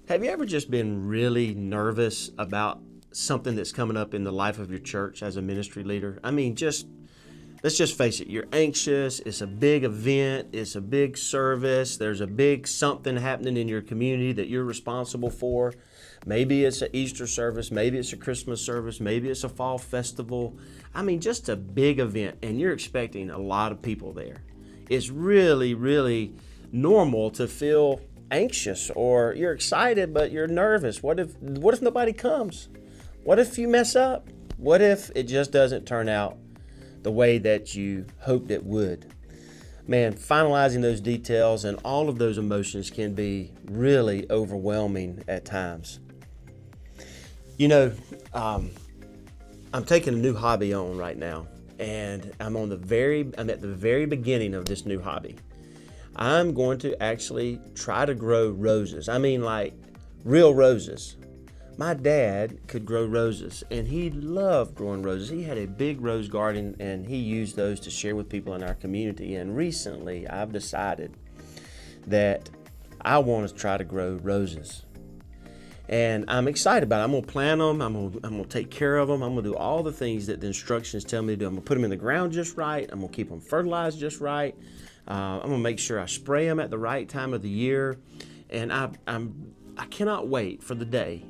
Have you ever just been really nervous about something that's coming up in the life of your church as a ministry leader? I mean, let's just face it, you're anxious. It's a big event. It's a big service. There's a big something happening in your community that you're responsible for. Maybe it's an Easter service. Maybe it's a Christmas service. Maybe it's a fall festival. I mean, just a big event, and you're expecting a lot of people there. It's really, really normal to feel anxious, or you're excited but you're nervous. What if nobody comes? What if you mess up? What if it just doesn't turn out the way that you hoped it would? Man, finalizing those details and all of those emotions can be really overwhelming at times. You know, I'm taking a new hobby on right now, and I'm at the very beginning of this new hobby. I'm going to actually try to grow roses. I mean, like real roses. My dad could grow roses, and he loved growing roses. He had a big rose garden, and he used those to share with people in our community. And recently, I've decided that I want to try to grow roses. And I'm excited about it. I'm going to plant them. I'm going to take care of them. I'm going to do all the things that the instructions tell me to do. I'm going to put them in the ground just right. I'm going to keep them fertilized just right. I'm going to make sure I spray them at the right time of the year. And I cannot wait for the day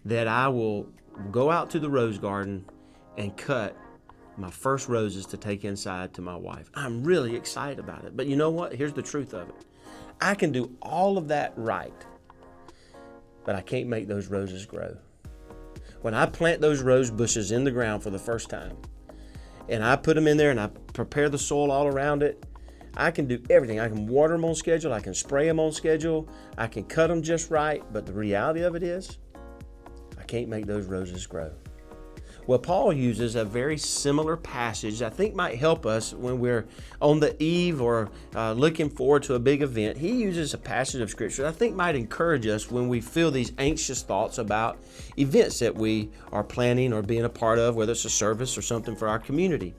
that I will go out to the rose garden and cut my first roses to take inside to my wife. I'm really excited about it. But you know what? Here's the truth of it. I can do all of that right, but I can't make those roses grow. When I plant those rose bushes in the ground for the first time, and I put them in there and I prepare the soil all around it, I can do everything. I can water them on schedule. I can spray them on schedule. I can cut them just right. But the reality of it is, I can't make those roses grow. Well, Paul uses a very similar passage I think might help us when we're on the eve or looking forward to a big event. He uses a passage of Scripture that I think might encourage us when we feel these anxious thoughts about events that we are planning or being a part of, whether it's a service or something for our community.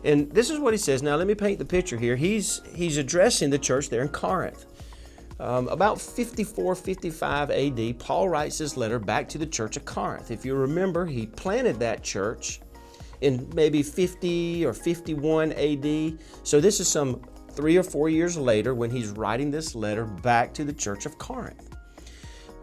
And this is what he says. Now, let me paint the picture here. He's addressing the church there in Corinth. About 54, 55 AD, Paul writes this letter back to the church of Corinth. If you remember, he planted that church in maybe 50 or 51 AD. So this is some 3 or 4 years later when he's writing this letter back to the church of Corinth.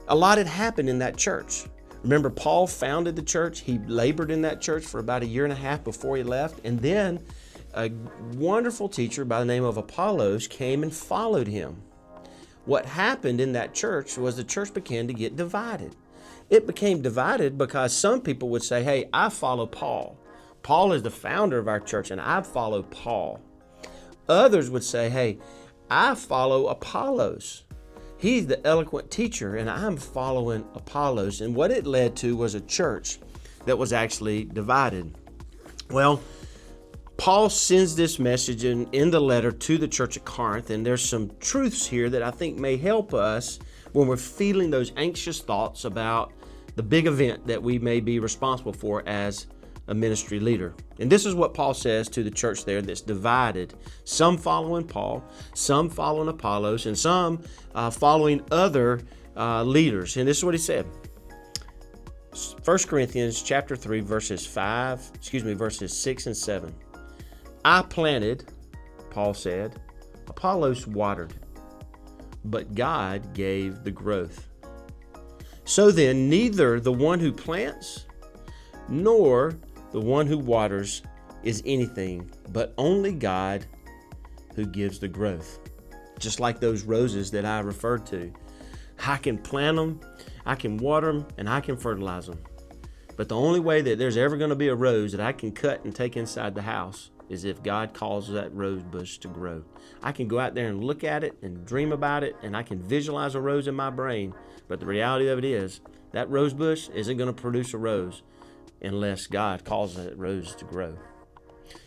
A lot had happened in that church. Remember, Paul founded the church. He labored in that church for about 1.5 years before he left. And then a wonderful teacher by the name of Apollos came and followed him. What happened in that church was the church began to get divided. It became divided because some people would say, hey, I follow Paul. Paul is the founder of our church, and I follow Paul. Others would say, hey, I follow Apollos. He's the eloquent teacher, and I'm following Apollos. And what it led to was a church that was actually divided. Well, Paul sends this message in the letter to the church at Corinth, and there's some truths here that I think may help us when we're feeling those anxious thoughts about the big event that we may be responsible for as a ministry leader. And this is what Paul says to the church there that's divided. Some following Paul, some following Apollos, and some following other leaders. And this is what he said. 1 Corinthians chapter 3, verses 6 and 7. I planted, Paul said, Apollos watered, but God gave the growth. So then, neither the one who plants nor the one who waters is anything, but only God who gives the growth. Just like those roses that I referred to. I can plant them, I can water them, and I can fertilize them. But the only way that there's ever going to be a rose that I can cut and take inside the house is if God causes that rose bush to grow. I can go out there and look at it and dream about it, and I can visualize a rose in my brain. But the reality of it is that rose bush isn't going to produce a rose unless God causes that rose to grow.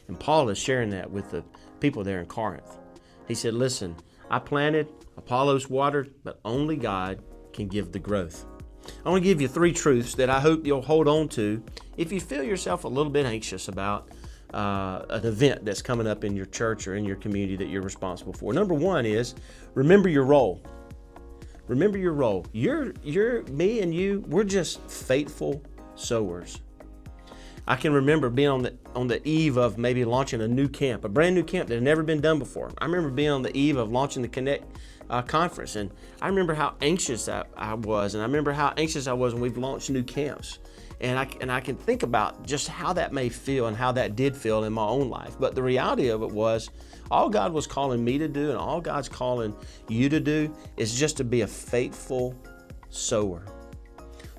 And Paul is sharing that with the people there in Corinth. He said, listen, I planted, Apollos watered, but only God can give the growth. I want to give you 3 truths that I hope you'll hold on to if you feel yourself a little bit anxious about an event that's coming up in your church or in your community that you're responsible for. Number 1 is remember your role. Remember your role. Me and you, we're just faithful sowers. I can remember being on the eve of maybe launching a new camp, a brand new camp that had never been done before. I remember being on the eve of launching the Connect conference, and I remember how anxious I was, and I remember how anxious I was when we've launched new camps. And I can think about just how that may feel and how that did feel in my own life. But the reality of it was, all God was calling me to do and all God's calling you to do is just to be a faithful sower.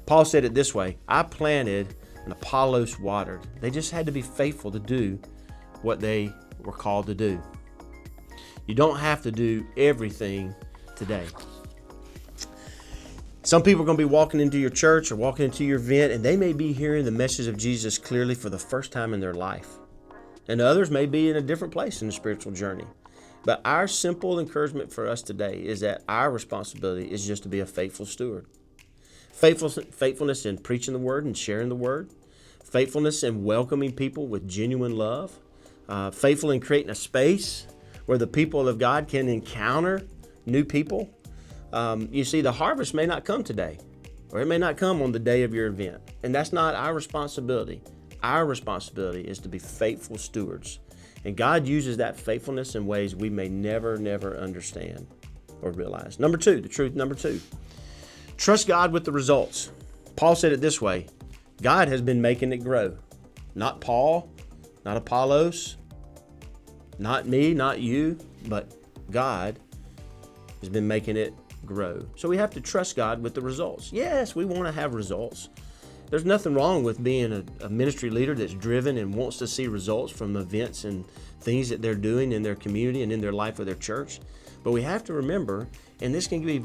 Paul said it this way: I planted and Apollos watered. They just had to be faithful to do what they were called to do. You don't have to do everything today. Some people are going to be walking into your church or walking into your event, and they may be hearing the message of Jesus clearly for the first time in their life. And others may be in a different place in the spiritual journey. But our simple encouragement for us today is that our responsibility is just to be a faithful steward. Faithfulness in preaching the word and sharing the word. Faithfulness in welcoming people with genuine love. Faithful in creating a space where the people of God can encounter new people. You see, the harvest may not come today, or it may not come on the day of your event. And that's not our responsibility. Our responsibility is to be faithful stewards. And God uses that faithfulness in ways we may never understand or realize. Number two, number two. Trust God with the results. Paul said it this way: God has been making it grow. Not Paul, not Apollos, not me, not you, but God has been making it grow. So we have to trust God with the results. Yes, we want to have results. There's nothing wrong with being a ministry leader that's driven and wants to see results from events and things that they're doing in their community and in their life with their church. But we have to remember, and this can be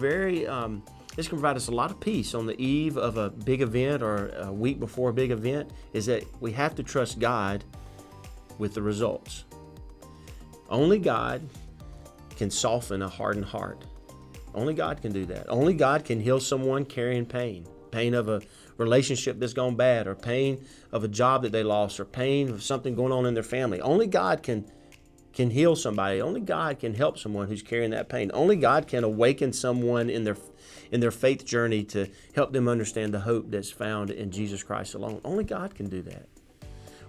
this can provide us a lot of peace on the eve of a big event or a week before a big event, is that we have to trust God with the results. Only God can soften a hardened heart. Only God can do that. Only God can heal someone carrying pain of a relationship that's gone bad, or pain of a job that they lost, or pain of something going on in their family. Only God can heal somebody. Only God can help someone who's carrying that pain. Only God can awaken someone in their faith journey to help them understand the hope that's found in Jesus Christ alone. Only God can do that.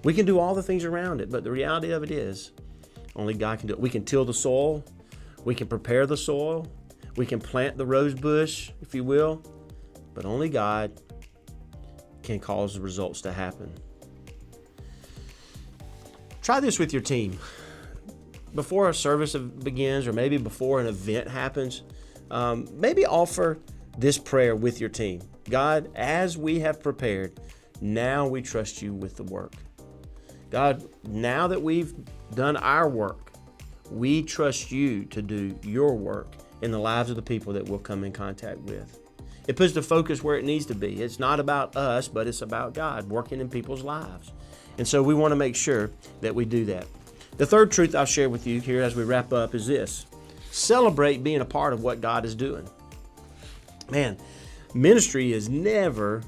We can do all the things around it, but the reality of it is only God can do it. We can till the soil. We can prepare the soil. We can plant the rose bush, if you will, but only God can cause the results to happen. Try this with your team. Before a service begins, or maybe before an event happens, maybe offer this prayer with your team. God, as we have prepared, now we trust you with the work. God, now that we've done our work, we trust you to do your work in the lives of the people that we'll come in contact with. It puts the focus where it needs to be. It's not about us, but it's about God working in people's lives. And so we want to make sure that we do that. The third truth I'll share with you here as we wrap up is this: celebrate being a part of what God is doing. Man, ministry is never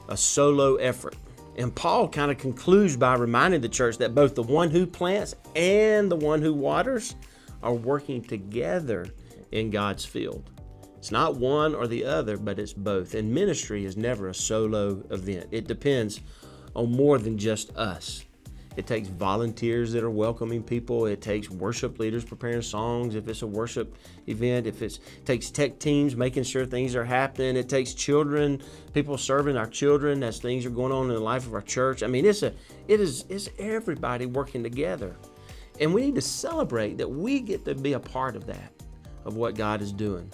a solo effort. And Paul kind of concludes by reminding the church that both the one who plants and the one who waters are working together in God's field. It's not one or the other, but it's both. And ministry is never a solo event. It depends on more than just us. It takes volunteers that are welcoming people. It takes worship leaders preparing songs if it's a worship event. It takes tech teams making sure things are happening. It takes children, people serving our children as things are going on in the life of our church. I mean, it's everybody working together. And we need to celebrate that we get to be a part of that, of what God is doing.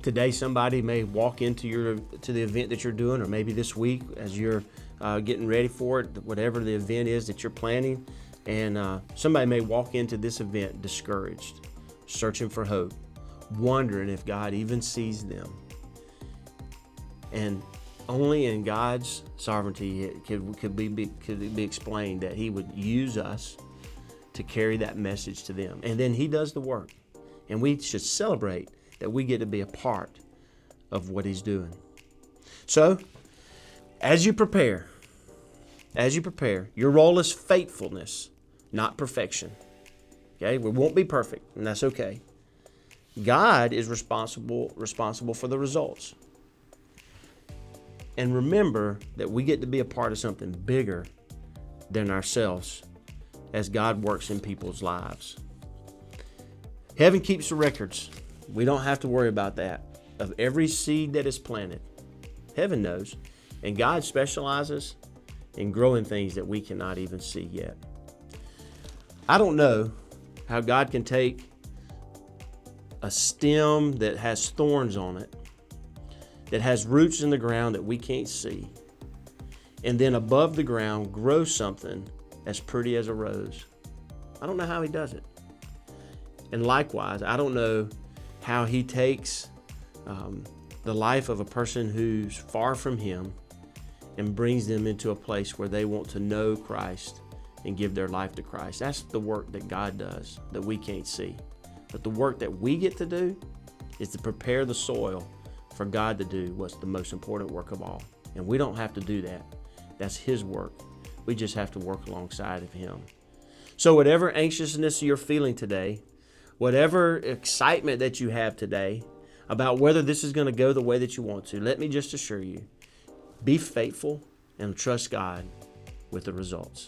Today, somebody may walk into the event that you're doing, or maybe this week as you're getting ready for it, whatever the event is that you're planning, and somebody may walk into this event discouraged, searching for hope, wondering if God even sees them. And only in God's sovereignty could be explained that He would use us to carry that message to them. And then He does the work. And we should celebrate that we get to be a part of what He's doing. So, as you prepare, your role is faithfulness, not perfection. Okay? We won't be perfect, and that's okay. God is responsible for the results. And remember that we get to be a part of something bigger than ourselves as God works in people's lives. Heaven keeps the records. We don't have to worry about that. Of every seed that is planted, heaven knows. And God specializes in growing things that we cannot even see yet. I don't know how God can take a stem that has thorns on it, that has roots in the ground that we can't see, and then above the ground grow something as pretty as a rose. I don't know how he does it. And likewise, I don't know how he takes the life of a person who's far from him and brings them into a place where they want to know Christ and give their life to Christ. That's the work that God does that we can't see. But the work that we get to do is to prepare the soil for God to do what's the most important work of all. And we don't have to do that. That's his work. We just have to work alongside of him. So whatever anxiousness you're feeling today, whatever excitement that you have today about whether this is going to go the way that you want to, let me just assure you, be faithful and trust God with the results.